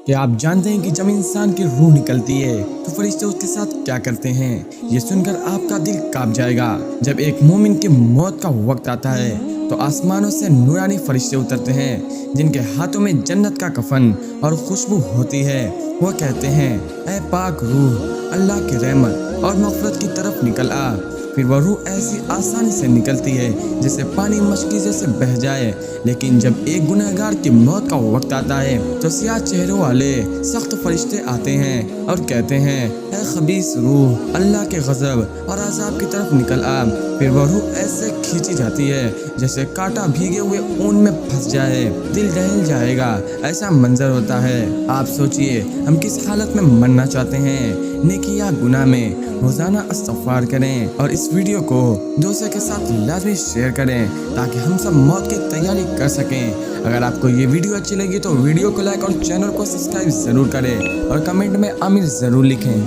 کیا آپ جانتے ہیں کہ جب انسان کی روح نکلتی ہے تو فرشتے اس کے ساتھ کیا کرتے ہیں؟ یہ سن کر آپ کا دل کانپ جائے گا۔ جب ایک مومن کی موت کا وقت آتا ہے تو آسمانوں سے نورانی فرشتے اترتے ہیں جن کے ہاتھوں میں جنت کا کفن اور خوشبو ہوتی ہے۔ وہ کہتے ہیں، اے پاک روح، اللہ کی رحمت اور مغفرت کی طرف نکل آ۔ پھر وہ روح ایسی آسانی سے نکلتی ہے جیسے پانی مشکیزے سے بہہ جائے۔ لیکن جب ایک گنہگار کی موت کا وقت آتا ہے تو سیاہ چہروں والے سخت فرشتے آتے ہیں اور کہتے ہیں، اے خبیث روح، اللہ کے غضب اور عذاب کی طرف نکل آ۔ پھر وہ روح ایسے کھینچی جاتی ہے جیسے کانٹا بھیگے ہوئے اون میں پھنس جائے، دل دہل جائے گا، ایسا منظر ہوتا ہے۔ آپ سوچئے ہم کس حالت میں مرنا چاہتے ہیں، نیکی یا گناہ میں؟ روزانہ استغفار کریں اور اس ویڈیو کو دوستوں کے ساتھ لازمی شیئر کریں تاکہ ہم سب موت کی تیاری کر سکیں۔ اگر آپ کو یہ ویڈیو اچھی لگی تو ویڈیو کو لائک اور چینل کو سبسکرائب ضرور کریں اور کمنٹ میں آمین ضرور لکھیں۔